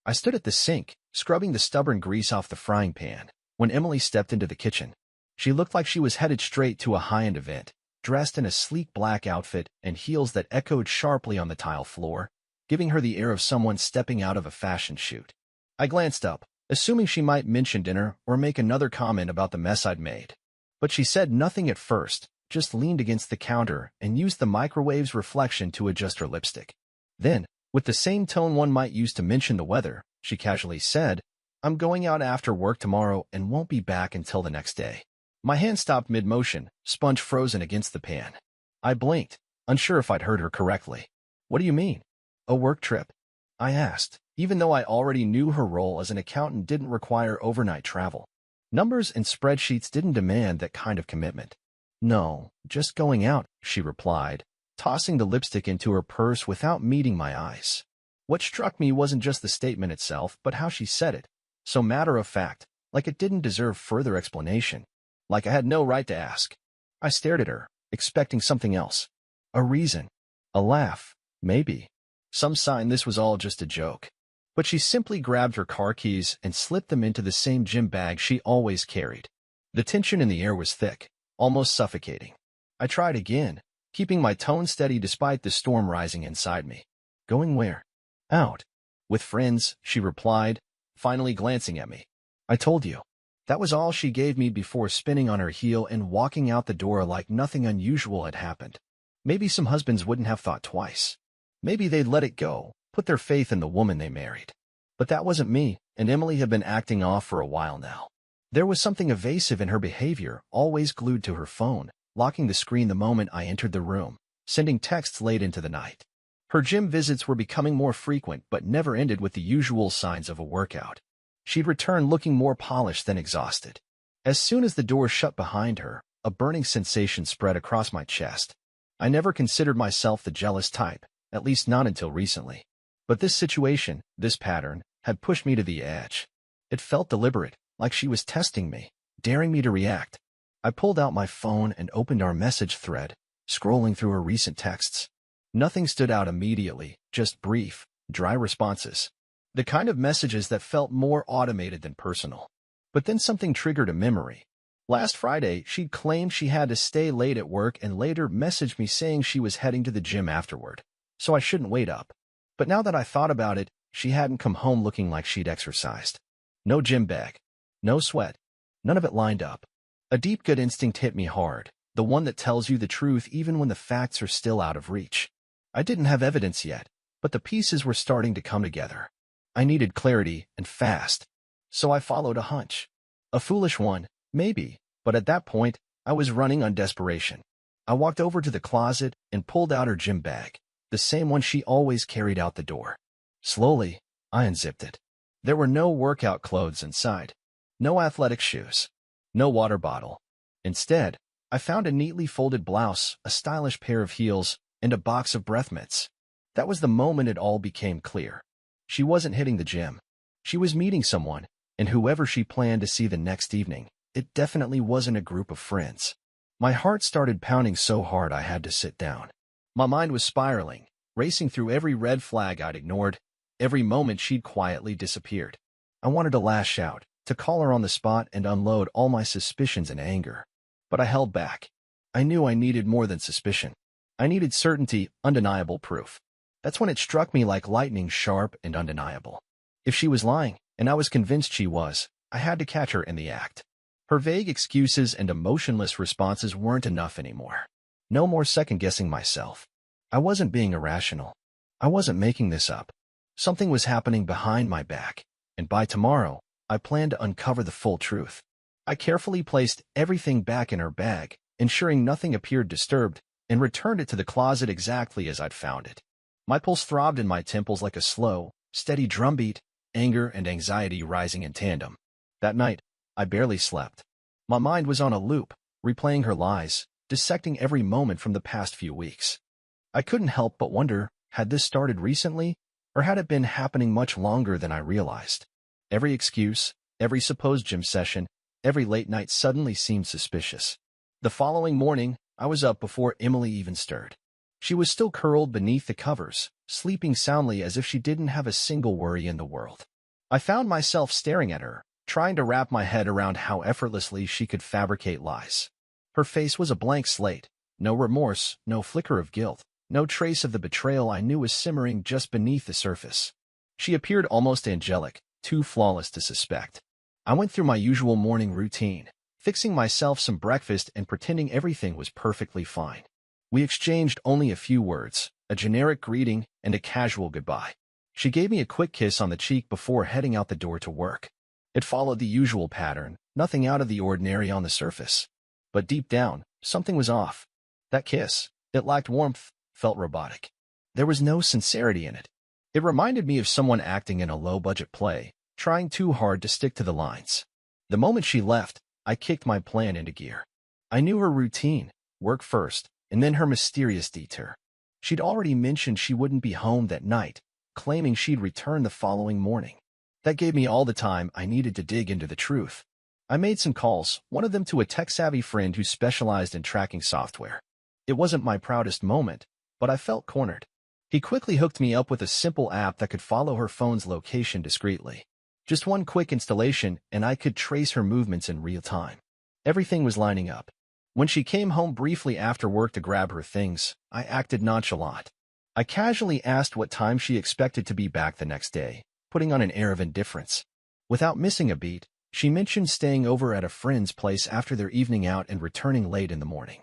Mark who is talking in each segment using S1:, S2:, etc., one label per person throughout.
S1: I stood at the sink, scrubbing the stubborn grease off the frying pan, when Emily stepped into the kitchen. She looked like she was headed straight to a high-end event, dressed in a sleek black outfit and heels that echoed sharply on the tile floor, giving her the air of someone stepping out of a fashion shoot. I glanced up, assuming she might mention dinner or make another comment about the mess I'd made. But she said nothing at first, just leaned against the counter and used the microwave's reflection to adjust her lipstick. Then, with the same tone one might use to mention the weather, she casually said, "I'm going out after work tomorrow and won't be back until the next day." My hand stopped mid-motion, sponge frozen against the pan. I blinked, unsure if I'd heard her correctly. "What do you mean? A work trip?" I asked, even though I already knew her role as an accountant didn't require overnight travel. Numbers and spreadsheets didn't demand that kind of commitment. "No, just going out," she replied, tossing the lipstick into her purse without meeting my eyes. What struck me wasn't just the statement itself, but how she said it, so matter-of-fact, like it didn't deserve further explanation, like I had no right to ask. I stared at her, expecting something else. A reason. A laugh, maybe. Some sign this was all just a joke. But she simply grabbed her car keys and slipped them into the same gym bag she always carried. The tension in the air was thick, almost suffocating. I tried again, keeping my tone steady despite the storm rising inside me. "Going where?" "Out. With friends," she replied, finally glancing at me. "I told you." That was all she gave me before spinning on her heel and walking out the door like nothing unusual had happened. Maybe some husbands wouldn't have thought twice. Maybe they'd let it go, put their faith in the woman they married. But that wasn't me, and Emily had been acting off for a while now. There was something evasive in her behavior, always glued to her phone, locking the screen the moment I entered the room, sending texts late into the night. Her gym visits were becoming more frequent but never ended with the usual signs of a workout. She'd return looking more polished than exhausted. As soon as the door shut behind her, a burning sensation spread across my chest. I never considered myself the jealous type, at least not until recently. But this situation, this pattern, had pushed me to the edge. It felt deliberate, like she was testing me, daring me to react. I pulled out my phone and opened our message thread, scrolling through her recent texts. Nothing stood out immediately, just brief, dry responses. The kind of messages that felt more automated than personal. But then something triggered a memory. Last Friday, she'd claimed she had to stay late at work and later messaged me saying she was heading to the gym afterward, so I shouldn't wait up. But now that I thought about it, she hadn't come home looking like she'd exercised. No gym bag. No sweat. None of it lined up. A deep gut instinct hit me hard, the one that tells you the truth even when the facts are still out of reach. I didn't have evidence yet, but the pieces were starting to come together. I needed clarity, and fast. So I followed a hunch. A foolish one, maybe, but at that point, I was running on desperation. I walked over to the closet and pulled out her gym bag, the same one she always carried out the door. Slowly, I unzipped it. There were no workout clothes inside. No athletic shoes. No water bottle. Instead, I found a neatly folded blouse, a stylish pair of heels, and a box of breath mints. That was the moment it all became clear. She wasn't hitting the gym. She was meeting someone, and whoever she planned to see the next evening, it definitely wasn't a group of friends. My heart started pounding so hard I had to sit down. My mind was spiraling, racing through every red flag I'd ignored, every moment she'd quietly disappeared. I wanted to lash out, to call her on the spot and unload all my suspicions and anger. But I held back. I knew I needed more than suspicion. I needed certainty, undeniable proof. That's when it struck me like lightning, sharp and undeniable. If she was lying, and I was convinced she was, I had to catch her in the act. Her vague excuses and emotionless responses weren't enough anymore. No more second-guessing myself. I wasn't being irrational. I wasn't making this up. Something was happening behind my back, and by tomorrow, I planned to uncover the full truth. I carefully placed everything back in her bag, ensuring nothing appeared disturbed, and returned it to the closet exactly as I'd found it. My pulse throbbed in my temples like a slow, steady drumbeat, anger and anxiety rising in tandem. That night, I barely slept. My mind was on a loop, replaying her lies, dissecting every moment from the past few weeks. I couldn't help but wonder, had this started recently, or had it been happening much longer than I realized? Every excuse, every supposed gym session, every late night suddenly seemed suspicious. The following morning, I was up before Emily even stirred. She was still curled beneath the covers, sleeping soundly as if she didn't have a single worry in the world. I found myself staring at her, trying to wrap my head around how effortlessly she could fabricate lies. Her face was a blank slate, no remorse, no flicker of guilt, no trace of the betrayal I knew was simmering just beneath the surface. She appeared almost angelic, too flawless to suspect. I went through my usual morning routine, fixing myself some breakfast and pretending everything was perfectly fine. We exchanged only a few words, a generic greeting and a casual goodbye. She gave me a quick kiss on the cheek before heading out the door to work. It followed the usual pattern, nothing out of the ordinary on the surface. But deep down, something was off. That kiss, it lacked warmth, felt robotic. There was no sincerity in it. It reminded me of someone acting in a low-budget play, trying too hard to stick to the lines. The moment she left, I kicked my plan into gear. I knew her routine, work first, and then her mysterious detour. She'd already mentioned she wouldn't be home that night, claiming she'd return the following morning. That gave me all the time I needed to dig into the truth. I made some calls, one of them to a tech-savvy friend who specialized in tracking software. It wasn't my proudest moment, but I felt cornered. He quickly hooked me up with a simple app that could follow her phone's location discreetly. Just one quick installation, and I could trace her movements in real time. Everything was lining up. When she came home briefly after work to grab her things, I acted nonchalant. I casually asked what time she expected to be back the next day, putting on an air of indifference. Without missing a beat, she mentioned staying over at a friend's place after their evening out and returning late in the morning.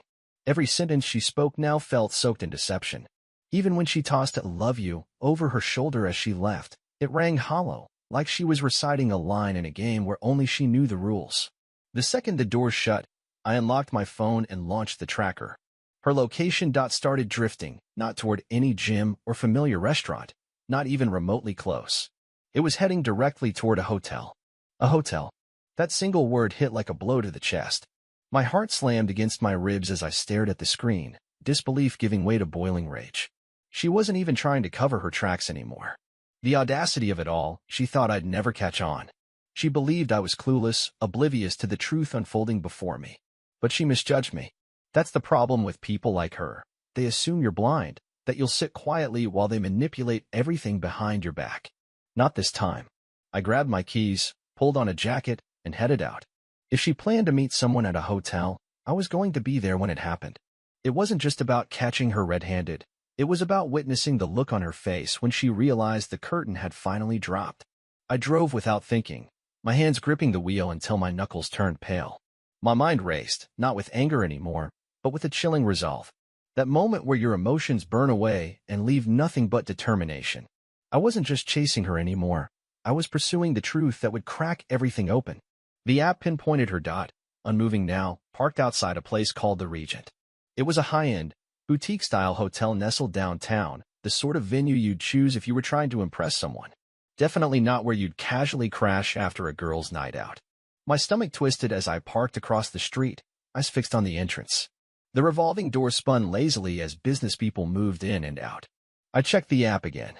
S1: Every sentence she spoke now felt soaked in deception. Even when she tossed a "love you" over her shoulder as she left, it rang hollow, like she was reciting a line in a game where only she knew the rules. The second the door shut, I unlocked my phone and launched the tracker. Her location started drifting, not toward any gym or familiar restaurant, not even remotely close. It was heading directly toward a hotel. A hotel. That single word hit like a blow to the chest. My heart slammed against my ribs as I stared at the screen, disbelief giving way to boiling rage. She wasn't even trying to cover her tracks anymore. The audacity of it all, she thought I'd never catch on. She believed I was clueless, oblivious to the truth unfolding before me. But she misjudged me. That's the problem with people like her. They assume you're blind, that you'll sit quietly while they manipulate everything behind your back. Not this time. I grabbed my keys, pulled on a jacket, and headed out. If she planned to meet someone at a hotel, I was going to be there when it happened. It wasn't just about catching her red-handed. It was about witnessing the look on her face when she realized the curtain had finally dropped. I drove without thinking, my hands gripping the wheel until my knuckles turned pale. My mind raced, not with anger anymore, but with a chilling resolve. That moment where your emotions burn away and leave nothing but determination. I wasn't just chasing her anymore. I was pursuing the truth that would crack everything open. The app pinpointed her dot, unmoving now, parked outside a place called the Regent. It was a high-end, boutique-style hotel nestled downtown, the sort of venue you'd choose if you were trying to impress someone. Definitely not where you'd casually crash after a girl's night out. My stomach twisted as I parked across the street, eyes fixed on the entrance. The revolving door spun lazily as business people moved in and out. I checked the app again.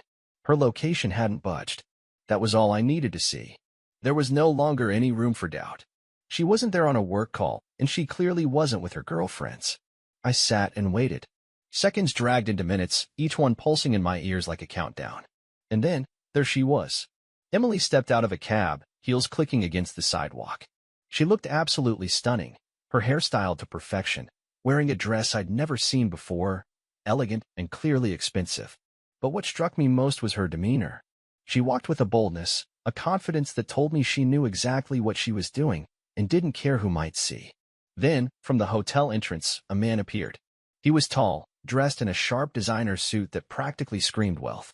S1: Her location hadn't budged. That was all I needed to see. There was no longer any room for doubt. She wasn't there on a work call, and she clearly wasn't with her girlfriends. I sat and waited. Seconds dragged into minutes, each one pulsing in my ears like a countdown. And then, there she was. Emily stepped out of a cab, heels clicking against the sidewalk. She looked absolutely stunning, her hair styled to perfection, wearing a dress I'd never seen before, elegant and clearly expensive. But what struck me most was her demeanor. She walked with a boldness, a confidence that told me she knew exactly what she was doing and didn't care who might see. Then, from the hotel entrance, a man appeared. He was tall, dressed in a sharp designer suit that practically screamed wealth.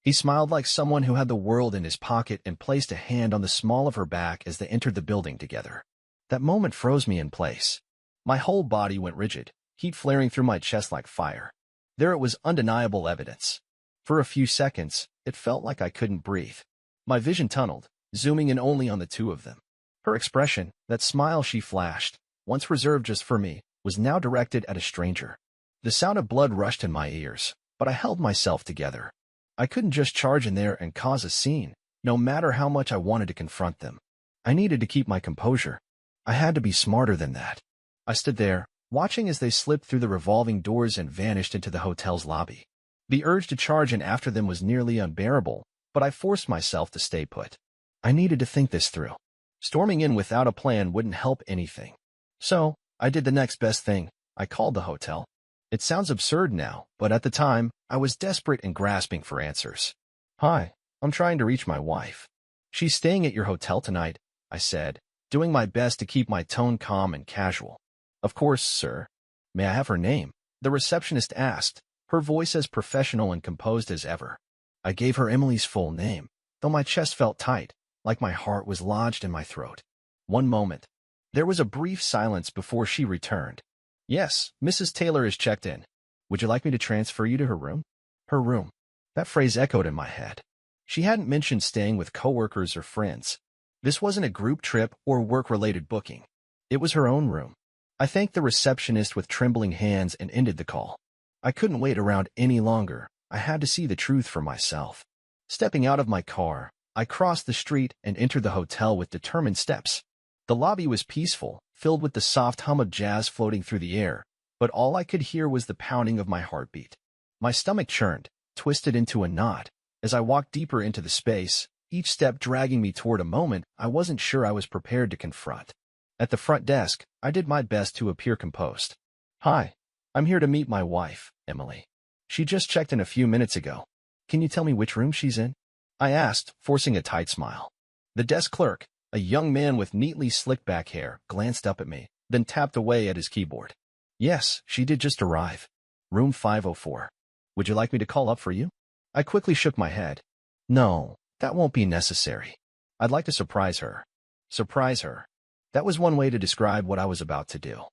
S1: He smiled like someone who had the world in his pocket and placed a hand on the small of her back as they entered the building together. That moment froze me in place. My whole body went rigid, heat flaring through my chest like fire. There it was, undeniable evidence. For a few seconds, it felt like I couldn't breathe. My vision tunneled, zooming in only on the two of them. Her expression, that smile she flashed, once reserved just for me, was now directed at a stranger. The sound of blood rushed in my ears, but I held myself together. I couldn't just charge in there and cause a scene, no matter how much I wanted to confront them. I needed to keep my composure. I had to be smarter than that. I stood there, watching as they slipped through the revolving doors and vanished into the hotel's lobby. The urge to charge in after them was nearly unbearable, but I forced myself to stay put. I needed to think this through. Storming in without a plan wouldn't help anything. So, I did the next best thing. I called the hotel. It sounds absurd now, but at the time, I was desperate and grasping for answers. Hi, I'm trying to reach my wife. She's staying at your hotel tonight, I said, doing my best to keep my tone calm and casual. Of course, sir. May I have her name? The receptionist asked, her voice as professional and composed as ever. I gave her Emily's full name, though my chest felt tight, like my heart was lodged in my throat. One moment. There was a brief silence before she returned. Yes, Mrs. Taylor is checked in. Would you like me to transfer you to her room? Her room. That phrase echoed in my head. She hadn't mentioned staying with coworkers or friends. This wasn't a group trip or work-related booking. It was her own room. I thanked the receptionist with trembling hands and ended the call. I couldn't wait around any longer. I had to see the truth for myself. Stepping out of my car, I crossed the street and entered the hotel with determined steps. The lobby was peaceful, filled with the soft hum of jazz floating through the air, but all I could hear was the pounding of my heartbeat. My stomach churned, twisted into a knot, as I walked deeper into the space, each step dragging me toward a moment I wasn't sure I was prepared to confront. At the front desk, I did my best to appear composed. Hi, I'm here to meet my wife, Emily. She just checked in a few minutes ago. Can you tell me which room she's in? I asked, forcing a tight smile. The desk clerk, a young man with neatly slicked back hair, glanced up at me, then tapped away at his keyboard. Yes, she did just arrive. Room 504. Would you like me to call up for you? I quickly shook my head. No, that won't be necessary. I'd like to surprise her. Surprise her. That was one way to describe what I was about to do.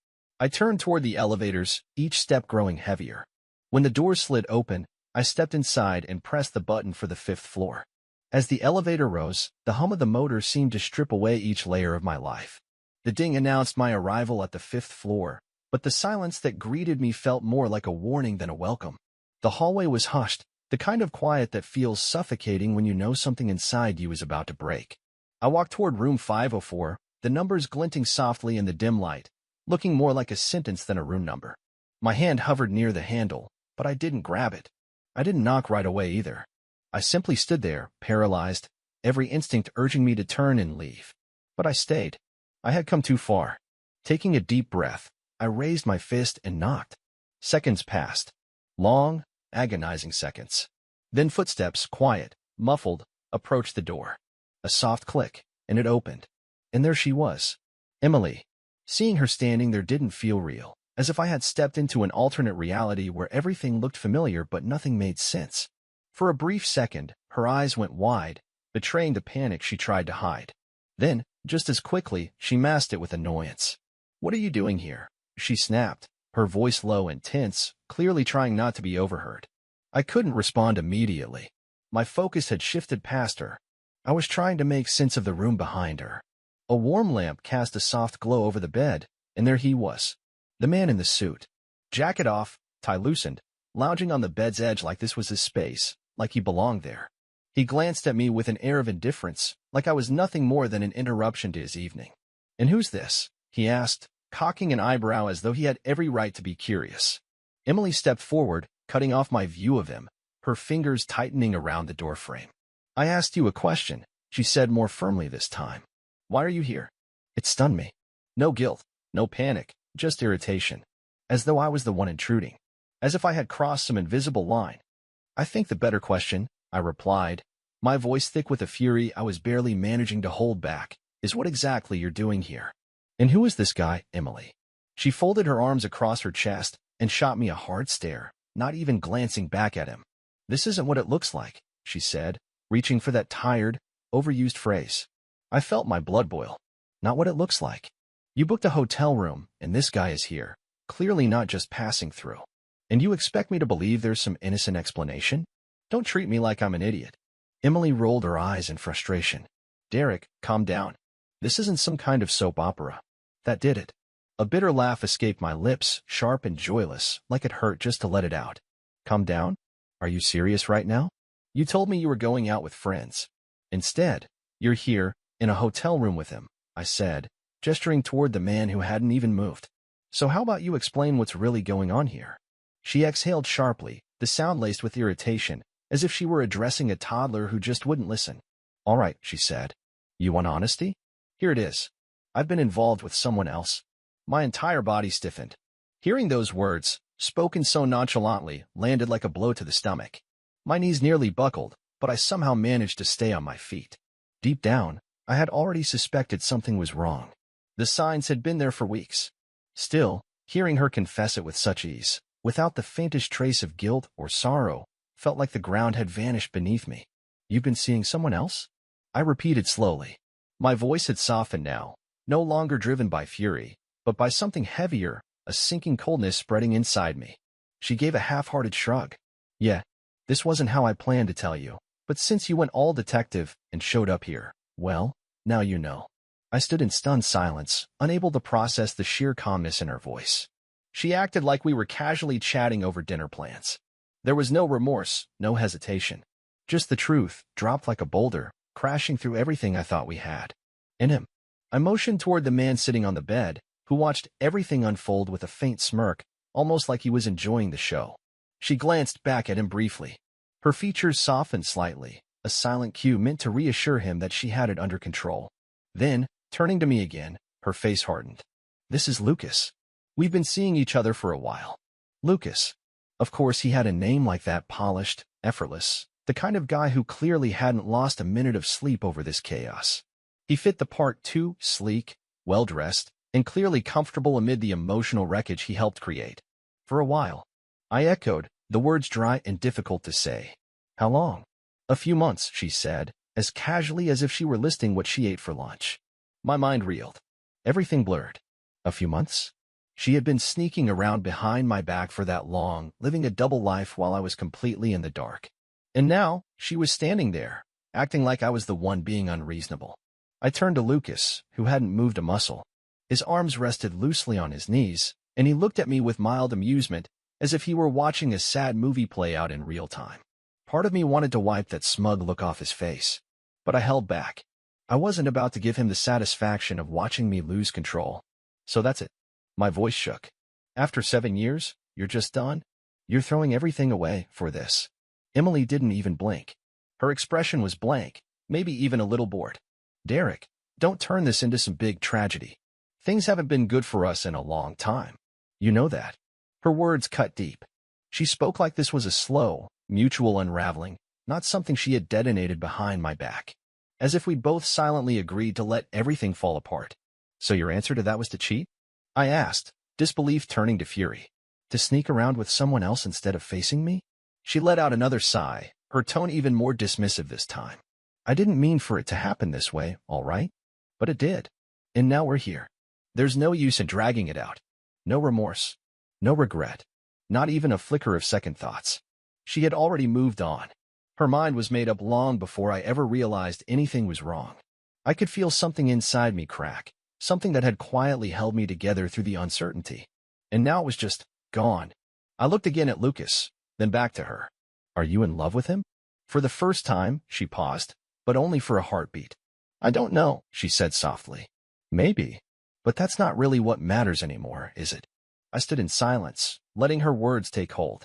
S1: I turned toward the elevators, each step growing heavier. When the doors slid open, I stepped inside and pressed the button for the 5th floor. As the elevator rose, the hum of the motor seemed to strip away each layer of my life. The ding announced my arrival at the 5th floor, but the silence that greeted me felt more like a warning than a welcome. The hallway was hushed, the kind of quiet that feels suffocating when you know something inside you is about to break. I walked toward room 504, the numbers glinting softly in the dim light, looking more like a sentence than a room number. My hand hovered near the handle, but I didn't grab it. I didn't knock right away either. I simply stood there, paralyzed, every instinct urging me to turn and leave. But I stayed. I had come too far. Taking a deep breath, I raised my fist and knocked. Seconds passed. Long, agonizing seconds. Then footsteps, quiet, muffled, approached the door. A soft click, and it opened. And there she was. Emily. Seeing her standing there didn't feel real, as if I had stepped into an alternate reality where everything looked familiar but nothing made sense. For a brief second, her eyes went wide, betraying the panic she tried to hide. Then, just as quickly, she masked it with annoyance. What are you doing here? She snapped, her voice low and tense, clearly trying not to be overheard. I couldn't respond immediately. My focus had shifted past her. I was trying to make sense of the room behind her. A warm lamp cast a soft glow over the bed, and there he was. The man in the suit. Jacket off, tie loosened, lounging on the bed's edge like this was his space, like he belonged there. He glanced at me with an air of indifference, like I was nothing more than an interruption to his evening. And who's this? He asked, cocking an eyebrow as though he had every right to be curious. Emily stepped forward, cutting off my view of him, her fingers tightening around the doorframe. I asked you a question, she said more firmly this time. Why are you here? It stunned me. No guilt, no panic, just irritation. As though I was the one intruding. As if I had crossed some invisible line. I think the better question, I replied, my voice thick with a fury I was barely managing to hold back, is what exactly you're doing here. And who is this guy, Emily? She folded her arms across her chest and shot me a hard stare, not even glancing back at him. This isn't what it looks like, she said, reaching for that tired, overused phrase. I felt my blood boil. Not what it looks like. You booked a hotel room, and this guy is here, clearly not just passing through. And you expect me to believe there's some innocent explanation? Don't treat me like I'm an idiot. Emily rolled her eyes in frustration. Derek, calm down. This isn't some kind of soap opera. That did it. A bitter laugh escaped my lips, sharp and joyless, like it hurt just to let it out. Calm down? Are you serious right now? You told me you were going out with friends. Instead, you're here, in a hotel room with him, I said, gesturing toward the man who hadn't even moved. So how about you explain what's really going on here? She exhaled sharply, the sound laced with irritation, as if she were addressing a toddler who just wouldn't listen. All right, she said. You want honesty? Here it is. I've been involved with someone else. My entire body stiffened. Hearing those words, spoken so nonchalantly, landed like a blow to the stomach. My knees nearly buckled, but I somehow managed to stay on my feet. Deep down, I had already suspected something was wrong. The signs had been there for weeks. Still, hearing her confess it with such ease, without the faintest trace of guilt or sorrow, felt like the ground had vanished beneath me. You've been seeing someone else? I repeated slowly. My voice had softened now, no longer driven by fury, but by something heavier, a sinking coldness spreading inside me. She gave a half-hearted shrug. Yeah, this wasn't how I planned to tell you, but since you went all detective and showed up here, well, now you know. I stood in stunned silence, unable to process the sheer calmness in her voice. She acted like we were casually chatting over dinner plans. There was no remorse, no hesitation. Just the truth, dropped like a boulder, crashing through everything I thought we had. In him. I motioned toward the man sitting on the bed, who watched everything unfold with a faint smirk, almost like he was enjoying the show. She glanced back at him briefly. Her features softened slightly, a silent cue meant to reassure him that she had it under control. Then, turning to me again, her face hardened. This is Lucas. We've been seeing each other for a while. Lucas. Of course, he had a name like that, polished, effortless, the kind of guy who clearly hadn't lost a minute of sleep over this chaos. He fit the part too, sleek, well-dressed, and clearly comfortable amid the emotional wreckage he helped create. For a while. I echoed, the words dry and difficult to say. How long? A few months, she said, as casually as if she were listing what she ate for lunch. My mind reeled. Everything blurred. A few months? She had been sneaking around behind my back for that long, living a double life while I was completely in the dark. And now, she was standing there, acting like I was the one being unreasonable. I turned to Lucas, who hadn't moved a muscle. His arms rested loosely on his knees, and he looked at me with mild amusement, as if he were watching a sad movie play out in real time. Part of me wanted to wipe that smug look off his face, but I held back. I wasn't about to give him the satisfaction of watching me lose control. So that's it. My voice shook. After 7 years, you're just done? You're throwing everything away for this? Emily didn't even blink. Her expression was blank, maybe even a little bored. Derek, don't turn this into some big tragedy. Things haven't been good for us in a long time. You know that. Her words cut deep. She spoke like this was a slow, mutual unraveling, not something she had detonated behind my back. As if we'd both silently agreed to let everything fall apart. So your answer to that was to cheat? I asked, disbelief turning to fury. To sneak around with someone else instead of facing me? She let out another sigh, her tone even more dismissive this time. I didn't mean for it to happen this way, all right? But it did. And now we're here. There's no use in dragging it out. No remorse. No regret. Not even a flicker of second thoughts. She had already moved on. Her mind was made up long before I ever realized anything was wrong. I could feel something inside me crack, something that had quietly held me together through the uncertainty. And now it was just gone. I looked again at Lucas, then back to her. Are you in love with him? For the first time, she paused, but only for a heartbeat. I don't know, she said softly. Maybe. But that's not really what matters anymore, is it? I stood in silence, letting her words take hold.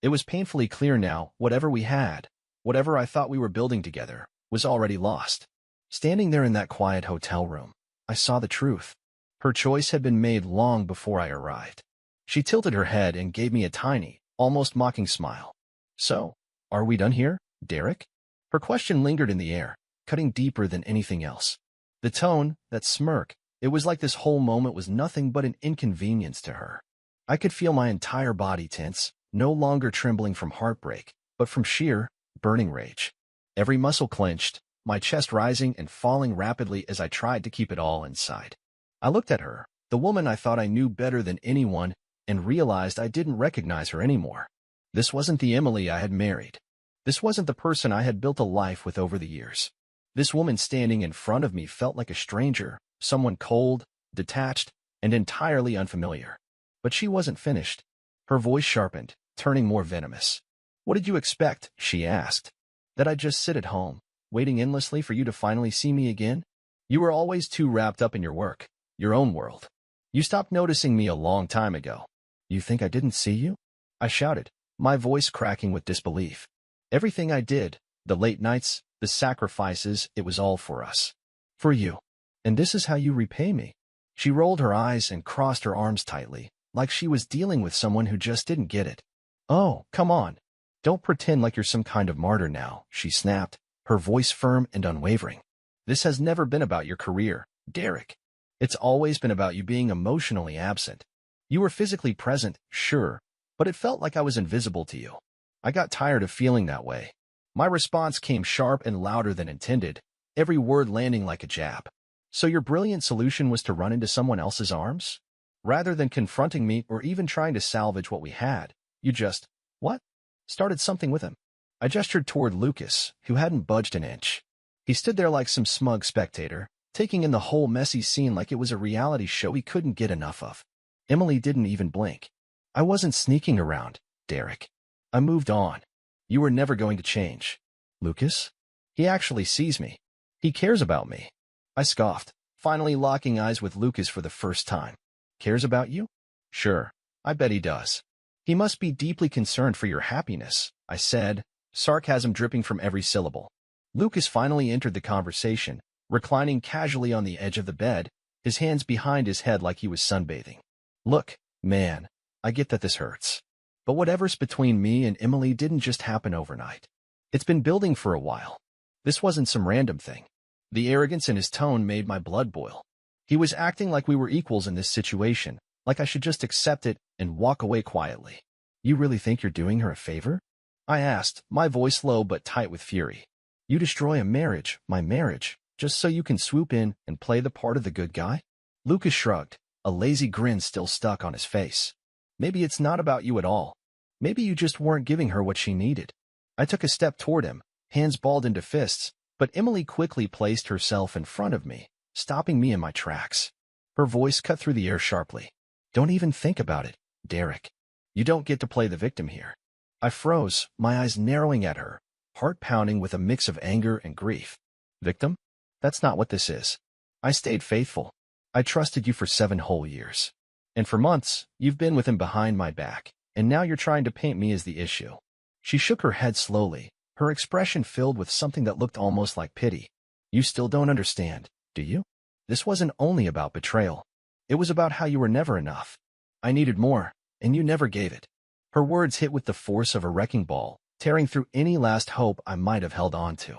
S1: It was painfully clear now, whatever we had, whatever I thought we were building together, was already lost. Standing there in that quiet hotel room, I saw the truth. Her choice had been made long before I arrived. She tilted her head and gave me a tiny, almost mocking smile. So, are we done here, Derek? Her question lingered in the air, cutting deeper than anything else. The tone, that smirk, it was like this whole moment was nothing but an inconvenience to her. I could feel my entire body tense, no longer trembling from heartbreak, but from sheer, burning rage. Every muscle clenched, my chest rising and falling rapidly as I tried to keep it all inside. I looked at her, the woman I thought I knew better than anyone, and realized I didn't recognize her anymore. This wasn't the Emily I had married. This wasn't the person I had built a life with over the years. This woman standing in front of me felt like a stranger, someone cold, detached, and entirely unfamiliar. But she wasn't finished. Her voice sharpened, turning more venomous. What did you expect? She asked. That I'd just sit at home, waiting endlessly for you to finally see me again? You were always too wrapped up in your work, your own world. You stopped noticing me a long time ago. You think I didn't see you? I shouted, my voice cracking with disbelief. Everything I did, the late nights, the sacrifices, it was all for us. For you. And this is how you repay me. She rolled her eyes and crossed her arms tightly, like she was dealing with someone who just didn't get it. Oh, come on. Don't pretend like you're some kind of martyr now, she snapped, her voice firm and unwavering. This has never been about your career, Derek. It's always been about you being emotionally absent. You were physically present, sure, but it felt like I was invisible to you. I got tired of feeling that way. My response came sharp and louder than intended, every word landing like a jab. So your brilliant solution was to run into someone else's arms? Rather than confronting me or even trying to salvage what we had, you just, what? Started something with him. I gestured toward Lucas, who hadn't budged an inch. He stood there like some smug spectator, taking in the whole messy scene like it was a reality show he couldn't get enough of. Emily didn't even blink. I wasn't sneaking around, Derek. I moved on. You were never going to change. Lucas? He actually sees me. He cares about me. I scoffed, finally locking eyes with Lucas for the first time. Cares about you? Sure, I bet he does. He must be deeply concerned for your happiness, I said, sarcasm dripping from every syllable. Lucas finally entered the conversation, reclining casually on the edge of the bed, his hands behind his head like he was sunbathing. Look, man, I get that this hurts. But whatever's between me and Emily didn't just happen overnight. It's been building for a while. This wasn't some random thing. The arrogance in his tone made my blood boil. He was acting like we were equals in this situation, like I should just accept it and walk away quietly. You really think you're doing her a favor? I asked, my voice low but tight with fury. You destroy a marriage, my marriage, just so you can swoop in and play the part of the good guy? Lucas shrugged, a lazy grin still stuck on his face. Maybe it's not about you at all. Maybe you just weren't giving her what she needed. I took a step toward him, hands balled into fists, but Emily quickly placed herself in front of me, stopping me in my tracks. Her voice cut through the air sharply. Don't even think about it, Derek. You don't get to play the victim here. I froze, my eyes narrowing at her, heart pounding with a mix of anger and grief. Victim? That's not what this is. I stayed faithful. I trusted you for 7 whole years. And for months, you've been with him behind my back, and now you're trying to paint me as the issue. She shook her head slowly, her expression filled with something that looked almost like pity. You still don't understand, do you? This wasn't only about betrayal. It was about how you were never enough. I needed more, and you never gave it. Her words hit with the force of a wrecking ball, tearing through any last hope I might have held on to.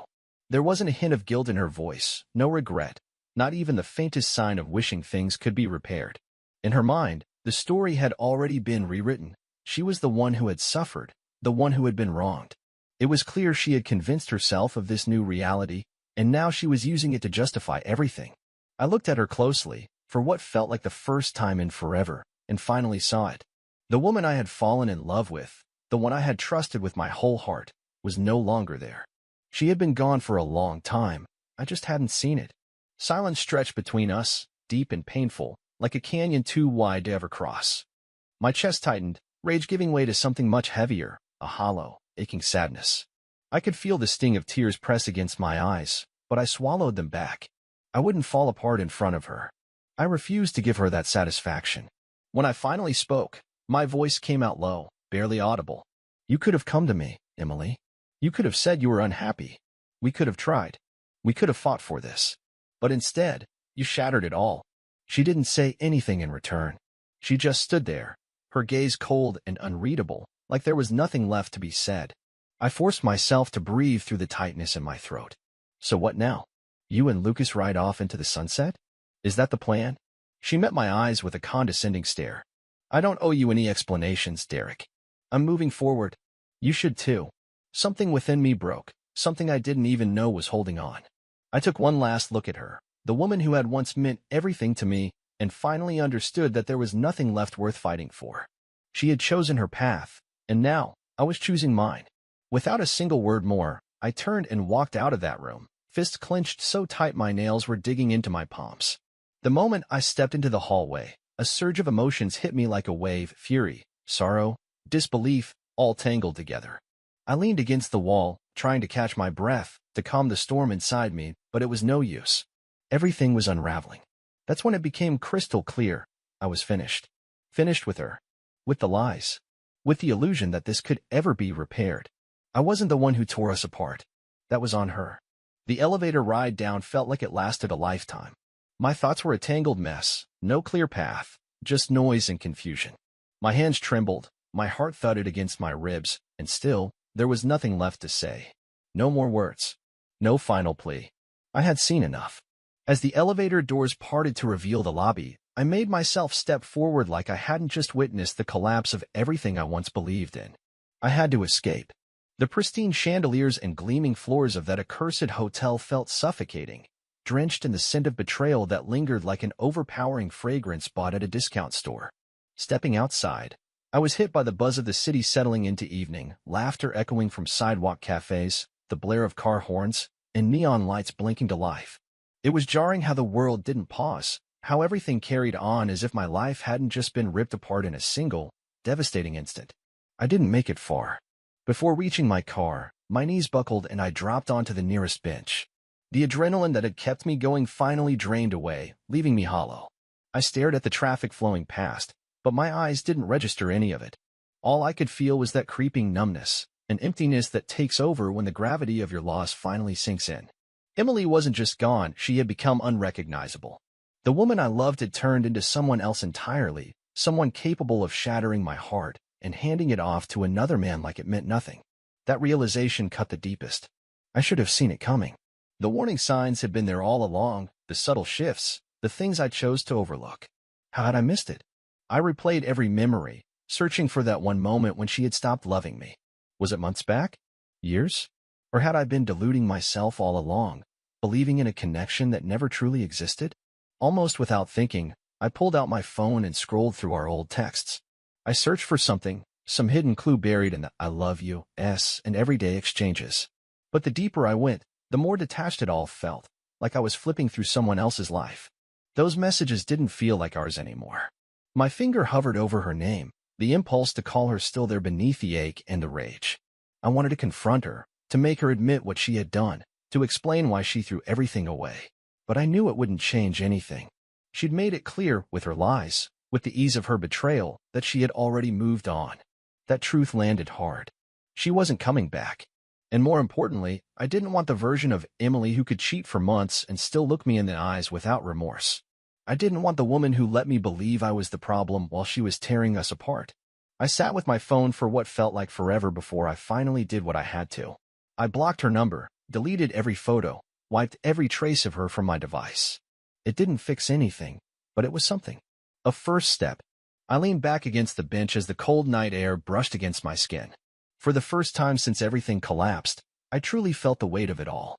S1: There wasn't a hint of guilt in her voice, no regret, not even the faintest sign of wishing things could be repaired. In her mind, the story had already been rewritten. She was the one who had suffered, the one who had been wronged. It was clear she had convinced herself of this new reality, and now she was using it to justify everything. I looked at her closely, for what felt like the first time in forever, and finally saw it. The woman I had fallen in love with, the one I had trusted with my whole heart, was no longer there. She had been gone for a long time. I just hadn't seen it. Silence stretched between us, deep and painful, like a canyon too wide to ever cross. My chest tightened, rage giving way to something much heavier, a hollow, aching sadness. I could feel the sting of tears press against my eyes, but I swallowed them back. I wouldn't fall apart in front of her. I refused to give her that satisfaction. When I finally spoke, my voice came out low, barely audible. You could have come to me, Emily. You could have said you were unhappy. We could have tried. We could have fought for this. But instead, you shattered it all. She didn't say anything in return. She just stood there, her gaze cold and unreadable, like there was nothing left to be said. I forced myself to breathe through the tightness in my throat. So what now? You and Lucas ride off into the sunset? Is that the plan? She met my eyes with a condescending stare. I don't owe you any explanations, Derek. I'm moving forward. You should too. Something within me broke, something I didn't even know was holding on. I took one last look at her, the woman who had once meant everything to me, and finally understood that there was nothing left worth fighting for. She had chosen her path, and now I was choosing mine. Without a single word more, I turned and walked out of that room, fists clenched so tight my nails were digging into my palms. The moment I stepped into the hallway, a surge of emotions hit me like a wave, fury, sorrow, disbelief, all tangled together. I leaned against the wall, trying to catch my breath, to calm the storm inside me, but it was no use. Everything was unraveling. That's when it became crystal clear. I was finished. Finished with her. With the lies. With the illusion that this could ever be repaired. I wasn't the one who tore us apart. That was on her. The elevator ride down felt like it lasted a lifetime. My thoughts were a tangled mess, no clear path, just noise and confusion. My hands trembled, my heart thudded against my ribs, and still, there was nothing left to say. No more words. No final plea. I had seen enough. As the elevator doors parted to reveal the lobby, I made myself step forward like I hadn't just witnessed the collapse of everything I once believed in. I had to escape. The pristine chandeliers and gleaming floors of that accursed hotel felt suffocating, drenched in the scent of betrayal that lingered like an overpowering fragrance bought at a discount store. Stepping outside, I was hit by the buzz of the city settling into evening, laughter echoing from sidewalk cafes, the blare of car horns, and neon lights blinking to life. It was jarring how the world didn't pause, how everything carried on as if my life hadn't just been ripped apart in a single, devastating instant. I didn't make it far. Before reaching my car, my knees buckled and I dropped onto the nearest bench. The adrenaline that had kept me going finally drained away, leaving me hollow. I stared at the traffic flowing past, but my eyes didn't register any of it. All I could feel was that creeping numbness, an emptiness that takes over when the gravity of your loss finally sinks in. Emily wasn't just gone, she had become unrecognizable. The woman I loved had turned into someone else entirely, someone capable of shattering my heart and handing it off to another man like it meant nothing. That realization cut the deepest. I should have seen it coming. The warning signs had been there all along, the subtle shifts, the things I chose to overlook. How had I missed it? I replayed every memory, searching for that one moment when she had stopped loving me. Was it months back? Years? Or had I been deluding myself all along, believing in a connection that never truly existed? Almost without thinking, I pulled out my phone and scrolled through our old texts. I searched for something, some hidden clue buried in the I love you, and everyday exchanges. But the deeper I went, the more detached it all felt, like I was flipping through someone else's life. Those messages didn't feel like ours anymore. My finger hovered over her name, the impulse to call her still there beneath the ache and the rage. I wanted to confront her, to make her admit what she had done, to explain why she threw everything away. But I knew it wouldn't change anything. She'd made it clear, with her lies, with the ease of her betrayal, that she had already moved on. That truth landed hard. She wasn't coming back. And more importantly, I didn't want the version of Emily who could cheat for months and still look me in the eyes without remorse. I didn't want the woman who let me believe I was the problem while she was tearing us apart. I sat with my phone for what felt like forever before I finally did what I had to. I blocked her number, deleted every photo, wiped every trace of her from my device. It didn't fix anything, but it was something. A first step. I leaned back against the bench as the cold night air brushed against my skin. For the first time since everything collapsed, I truly felt the weight of it all.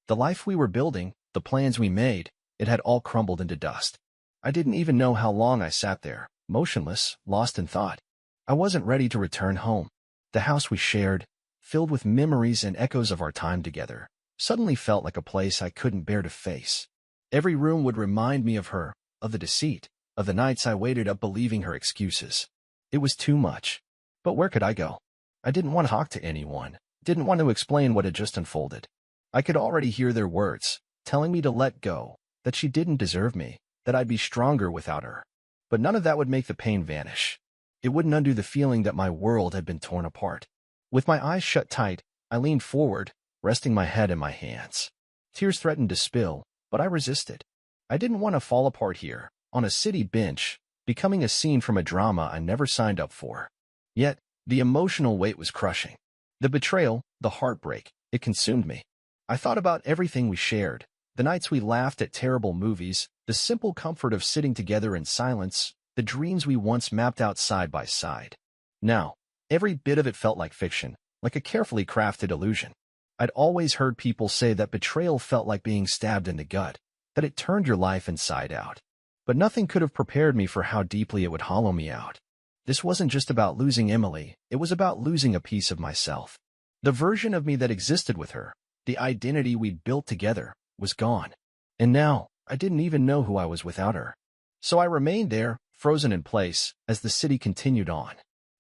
S1: The life we were building, the plans we made, it had all crumbled into dust. I didn't even know how long I sat there, motionless, lost in thought. I wasn't ready to return home. The house we shared, filled with memories and echoes of our time together, suddenly felt like a place I couldn't bear to face. Every room would remind me of her, of the deceit, of the nights I waited up believing her excuses. It was too much. But where could I go? I didn't want to talk to anyone, didn't want to explain what had just unfolded. I could already hear their words, telling me to let go, that she didn't deserve me, that I'd be stronger without her. But none of that would make the pain vanish. It wouldn't undo the feeling that my world had been torn apart. With my eyes shut tight, I leaned forward, resting my head in my hands. Tears threatened to spill, but I resisted. I didn't want to fall apart here, on a city bench, becoming a scene from a drama I never signed up for. Yet, the emotional weight was crushing. The betrayal, the heartbreak, it consumed me. I thought about everything we shared, the nights we laughed at terrible movies, the simple comfort of sitting together in silence, the dreams we once mapped out side by side. Now, every bit of it felt like fiction, like a carefully crafted illusion. I'd always heard people say that betrayal felt like being stabbed in the gut, that it turned your life inside out. But nothing could have prepared me for how deeply it would hollow me out. This wasn't just about losing Emily, it was about losing a piece of myself. The version of me that existed with her, the identity we'd built together, was gone. And now, I didn't even know who I was without her. So I remained there, frozen in place, as the city continued on.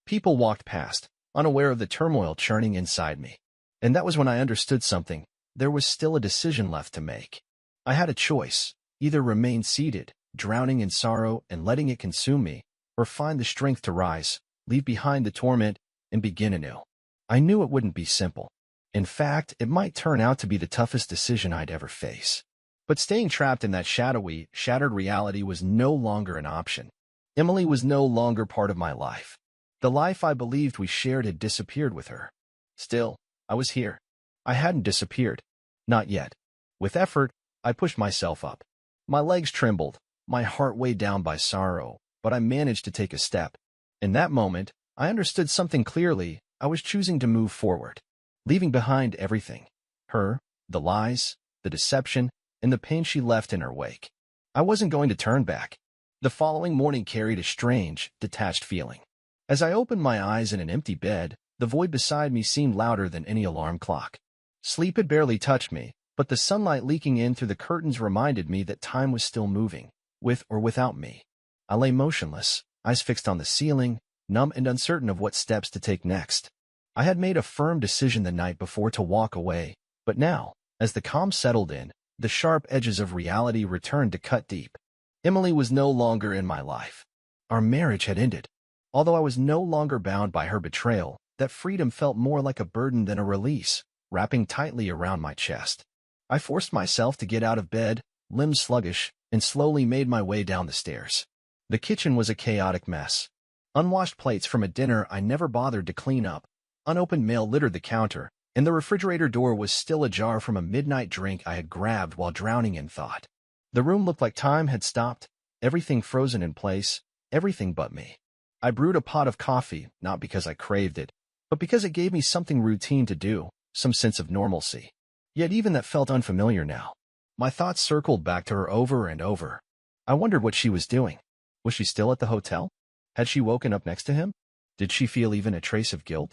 S1: People walked past, unaware of the turmoil churning inside me. And that was when I understood something. There was still a decision left to make. I had a choice, either remain seated, drowning in sorrow and letting it consume me, or find the strength to rise, leave behind the torment, and begin anew. I knew it wouldn't be simple. In fact, it might turn out to be the toughest decision I'd ever face. But staying trapped in that shadowy, shattered reality was no longer an option. Emily was no longer part of my life. The life I believed we shared had disappeared with her. Still, I was here. I hadn't disappeared. Not yet. With effort, I pushed myself up. My legs trembled, my heart weighed down by sorrow, but I managed to take a step. In that moment, I understood something clearly. I was choosing to move forward, leaving behind everything. Her, the lies, the deception, and the pain she left in her wake. I wasn't going to turn back. The following morning carried a strange, detached feeling. As I opened my eyes in an empty bed, the void beside me seemed louder than any alarm clock. Sleep had barely touched me, but the sunlight leaking in through the curtains reminded me that time was still moving, with or without me. I lay motionless, eyes fixed on the ceiling, numb and uncertain of what steps to take next. I had made a firm decision the night before to walk away, but now, as the calm settled in, the sharp edges of reality returned to cut deep. Emily was no longer in my life. Our marriage had ended. Although I was no longer bound by her betrayal, that freedom felt more like a burden than a release, wrapping tightly around my chest. I forced myself to get out of bed, limbs sluggish, and slowly made my way down the stairs. The kitchen was a chaotic mess. Unwashed plates from a dinner I never bothered to clean up, unopened mail littered the counter, and the refrigerator door was still ajar from a midnight drink I had grabbed while drowning in thought. The room looked like time had stopped, everything frozen in place, everything but me. I brewed a pot of coffee, not because I craved it, but because it gave me something routine to do, some sense of normalcy. Yet even that felt unfamiliar now. My thoughts circled back to her over and over. I wondered what she was doing. Was she still at the hotel? Had she woken up next to him? Did she feel even a trace of guilt?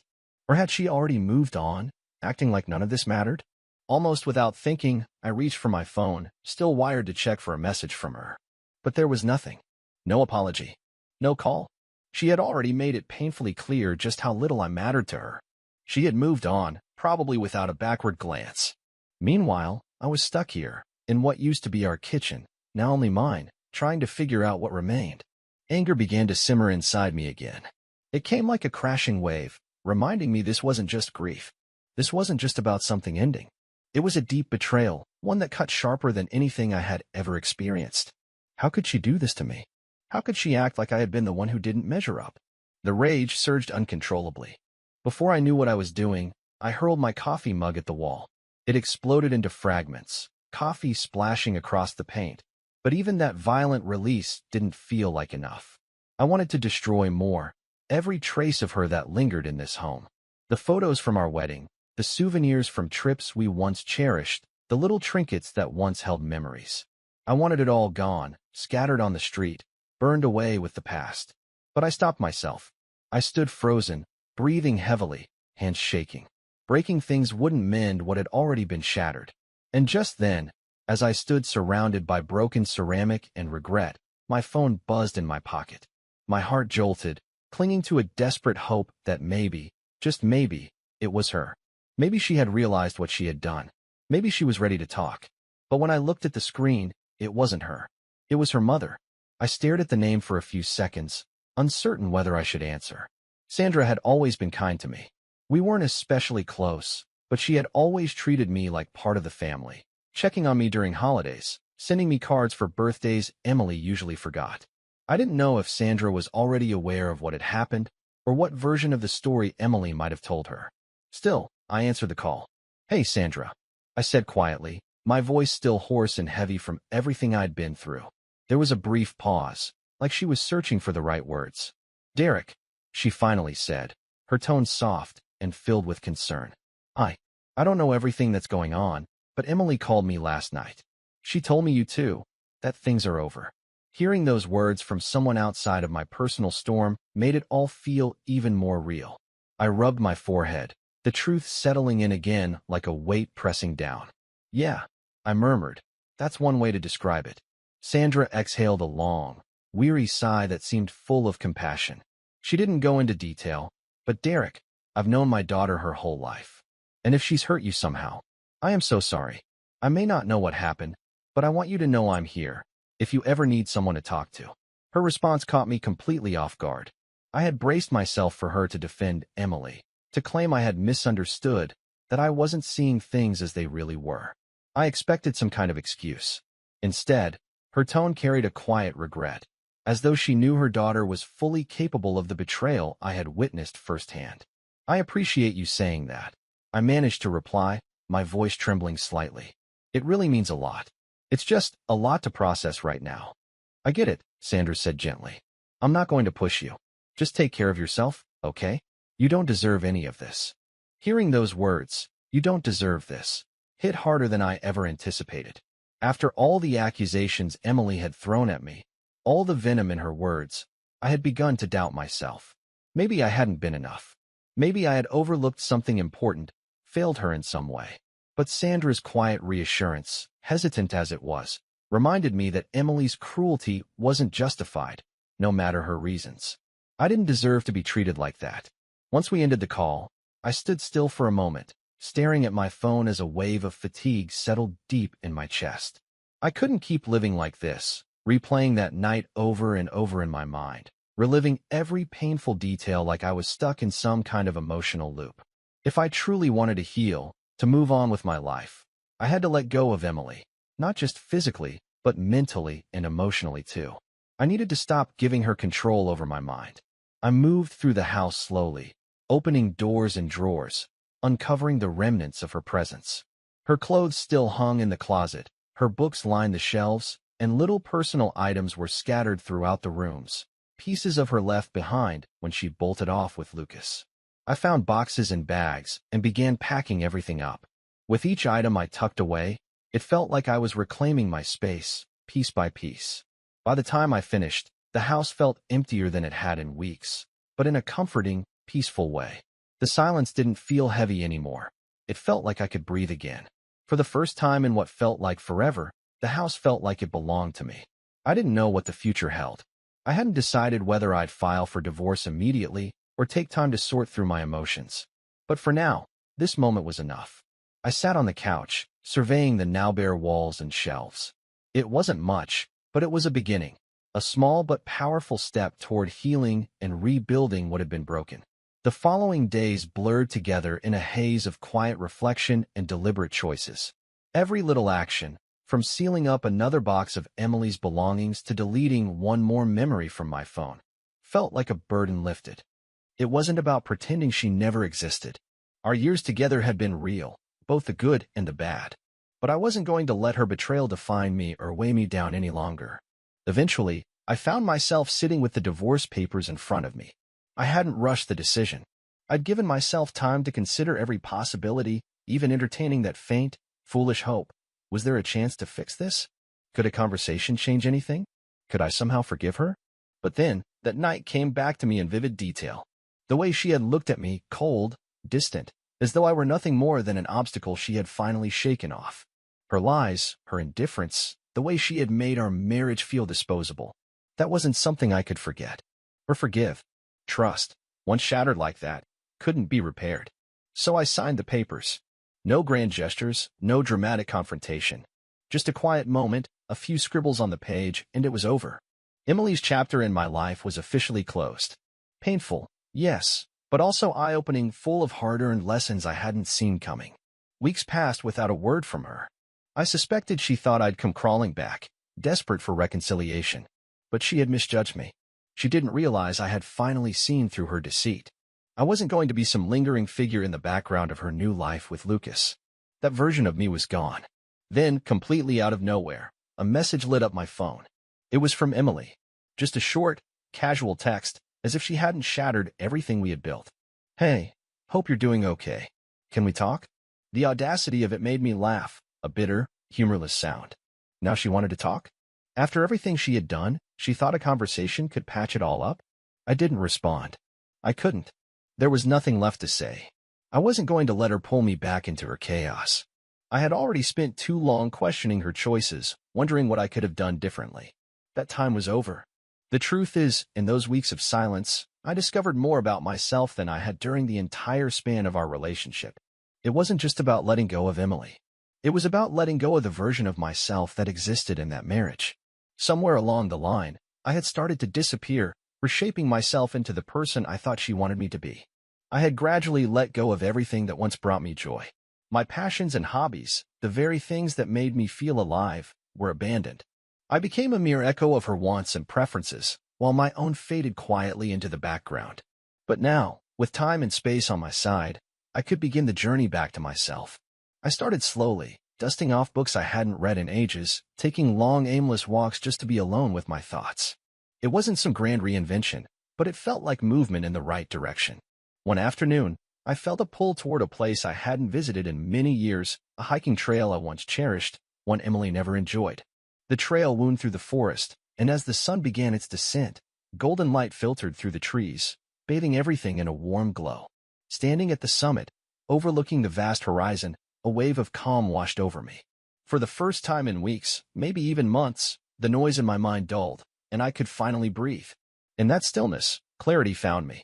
S1: Or had she already moved on, acting like none of this mattered? Almost without thinking, I reached for my phone, still wired to check for a message from her. But there was nothing. No apology. No call. She had already made it painfully clear just how little I mattered to her. She had moved on, probably without a backward glance. Meanwhile, I was stuck here, in what used to be our kitchen, now only mine, trying to figure out what remained. Anger began to simmer inside me again. It came like a crashing wave, reminding me this wasn't just grief. This wasn't just about something ending. It was a deep betrayal, one that cut sharper than anything I had ever experienced. How could she do this to me? How could she act like I had been the one who didn't measure up? The rage surged uncontrollably. Before I knew what I was doing, I hurled my coffee mug at the wall. It exploded into fragments, coffee splashing across the paint. But even that violent release didn't feel like enough. I wanted to destroy more, every trace of her that lingered in this home. The photos from our wedding, the souvenirs from trips we once cherished, the little trinkets that once held memories. I wanted it all gone, scattered on the street, burned away with the past. But I stopped myself. I stood frozen, breathing heavily, hands shaking. Breaking things wouldn't mend what had already been shattered. And just then, as I stood surrounded by broken ceramic and regret, my phone buzzed in my pocket. My heart jolted, clinging to a desperate hope that maybe, just maybe, it was her. Maybe she had realized what she had done. Maybe she was ready to talk. But when I looked at the screen, it wasn't her. It was her mother. I stared at the name for a few seconds, uncertain whether I should answer. Sandra had always been kind to me. We weren't especially close, but she had always treated me like part of the family, checking on me during holidays, sending me cards for birthdays Emily usually forgot. I didn't know if Sandra was already aware of what had happened, or what version of the story Emily might have told her. Still, I answered the call. "Hey, Sandra," I said quietly, my voice still hoarse and heavy from everything I'd been through. There was a brief pause, like she was searching for the right words. "Derek," she finally said, her tone soft and filled with concern. I don't know everything that's going on, but Emily called me last night. She told me you too, that things are over." Hearing those words from someone outside of my personal storm made it all feel even more real. I rubbed my forehead, the truth settling in again like a weight pressing down. "Yeah," I murmured. "That's one way to describe it." Sandra exhaled a long, weary sigh that seemed full of compassion. She didn't go into detail, but Derek, I've known my daughter her whole life. And if she's hurt you somehow, I am so sorry. I may not know what happened, but I want you to know I'm here, if you ever need someone to talk to. Her response caught me completely off guard. I had braced myself for her to defend Emily, to claim I had misunderstood, that I wasn't seeing things as they really were. I expected some kind of excuse. Instead, her tone carried a quiet regret, as though she knew her daughter was fully capable of the betrayal I had witnessed firsthand. "I appreciate you saying that," I managed to reply, my voice trembling slightly. "It really means a lot. It's just a lot to process right now." "I get it," Sandra said gently. "I'm not going to push you. Just take care of yourself, okay? You don't deserve any of this." Hearing those words, "You don't deserve this," hit harder than I ever anticipated. After all the accusations Emily had thrown at me, all the venom in her words, I had begun to doubt myself. Maybe I hadn't been enough. Maybe I had overlooked something important, failed her in some way. But Sandra's quiet reassurance, hesitant as it was, reminded me that Emily's cruelty wasn't justified, no matter her reasons. I didn't deserve to be treated like that. Once we ended the call, I stood still for a moment, staring at my phone as a wave of fatigue settled deep in my chest. I couldn't keep living like this, replaying that night over and over in my mind, reliving every painful detail like I was stuck in some kind of emotional loop. If I truly wanted to heal, to move on with my life, I had to let go of Emily, not just physically, but mentally and emotionally too. I needed to stop giving her control over my mind. I moved through the house slowly, opening doors and drawers, uncovering the remnants of her presence. Her clothes still hung in the closet, her books lined the shelves, and little personal items were scattered throughout the rooms, pieces of her left behind when she bolted off with Lucas. I found boxes and bags and began packing everything up. With each item I tucked away, it felt like I was reclaiming my space, piece by piece. By the time I finished, the house felt emptier than it had in weeks, but in a comforting, peaceful way. The silence didn't feel heavy anymore. It felt like I could breathe again. For the first time in what felt like forever, the house felt like it belonged to me. I didn't know what the future held. I hadn't decided whether I'd file for divorce immediately or take time to sort through my emotions. But for now, this moment was enough. I sat on the couch, surveying the now bare walls and shelves. It wasn't much, but it was a beginning, a small but powerful step toward healing and rebuilding what had been broken. The following days blurred together in a haze of quiet reflection and deliberate choices. Every little action, from sealing up another box of Emily's belongings to deleting one more memory from my phone, felt like a burden lifted. It wasn't about pretending she never existed. Our years together had been real, both the good and the bad. But I wasn't going to let her betrayal define me or weigh me down any longer. Eventually, I found myself sitting with the divorce papers in front of me. I hadn't rushed the decision. I'd given myself time to consider every possibility, even entertaining that faint, foolish hope. Was there a chance to fix this? Could a conversation change anything? Could I somehow forgive her? But then, that night came back to me in vivid detail. The way she had looked at me, cold, distant, as though I were nothing more than an obstacle she had finally shaken off. Her lies, her indifference, the way she had made our marriage feel disposable. That wasn't something I could forget. Or forgive. Trust, once shattered like that, couldn't be repaired. So I signed the papers. No grand gestures, no dramatic confrontation. Just a quiet moment, a few scribbles on the page, and it was over. Emily's chapter in my life was officially closed. Painful, yes, but also eye-opening, full of hard-earned lessons I hadn't seen coming. Weeks passed without a word from her. I suspected she thought I'd come crawling back, desperate for reconciliation. But she had misjudged me. She didn't realize I had finally seen through her deceit. I wasn't going to be some lingering figure in the background of her new life with Lucas. That version of me was gone. Then, completely out of nowhere, a message lit up my phone. It was from Emily. Just a short, casual text, as if she hadn't shattered everything we had built. "Hey, hope you're doing okay. Can we talk?" The audacity of it made me laugh, a bitter, humorless sound. Now she wanted to talk? After everything she had done, she thought a conversation could patch it all up? I didn't respond. I couldn't. There was nothing left to say. I wasn't going to let her pull me back into her chaos. I had already spent too long questioning her choices, wondering what I could have done differently. That time was over. The truth is, in those weeks of silence, I discovered more about myself than I had during the entire span of our relationship. It wasn't just about letting go of Emily. It was about letting go of the version of myself that existed in that marriage. Somewhere along the line, I had started to disappear, reshaping myself into the person I thought she wanted me to be. I had gradually let go of everything that once brought me joy. My passions and hobbies, the very things that made me feel alive, were abandoned. I became a mere echo of her wants and preferences, while my own faded quietly into the background. But now, with time and space on my side, I could begin the journey back to myself. I started slowly, dusting off books I hadn't read in ages, taking long aimless walks just to be alone with my thoughts. It wasn't some grand reinvention, but it felt like movement in the right direction. One afternoon, I felt a pull toward a place I hadn't visited in many years, a hiking trail I once cherished, one Emily never enjoyed. The trail wound through the forest, and as the sun began its descent, golden light filtered through the trees, bathing everything in a warm glow. Standing at the summit, overlooking the vast horizon, a wave of calm washed over me. For the first time in weeks, maybe even months, the noise in my mind dulled, and I could finally breathe. In that stillness, clarity found me.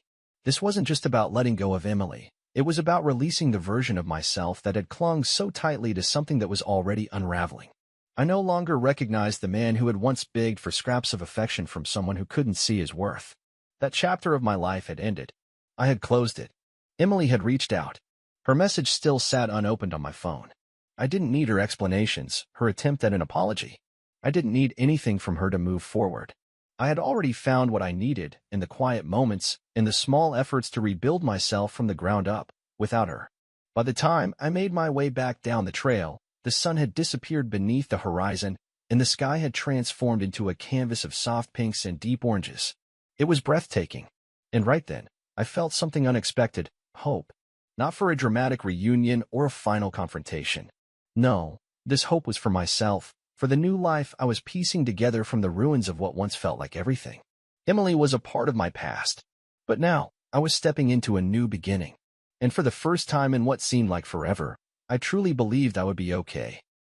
S1: This wasn't just about letting go of Emily. It was about releasing the version of myself that had clung so tightly to something that was already unraveling. I no longer recognized the man who had once begged for scraps of affection from someone who couldn't see his worth. That chapter of my life had ended. I had closed it. Emily had reached out. Her message still sat unopened on my phone. I didn't need her explanations, her attempt at an apology. I didn't need anything from her to move forward. I had already found what I needed in the quiet moments, in the small efforts to rebuild myself from the ground up, without her. By the time I made my way back down the trail, the sun had disappeared beneath the horizon, and the sky had transformed into a canvas of soft pinks and deep oranges. It was breathtaking. And right then, I felt something unexpected, hope. Not for a dramatic reunion or a final confrontation. No, this hope was for myself, for the new life I was piecing together from the ruins of what once felt like everything. Emily was a part of my past, but now I was stepping into a new beginning. And for the first time in what seemed like forever, I truly believed I would be okay.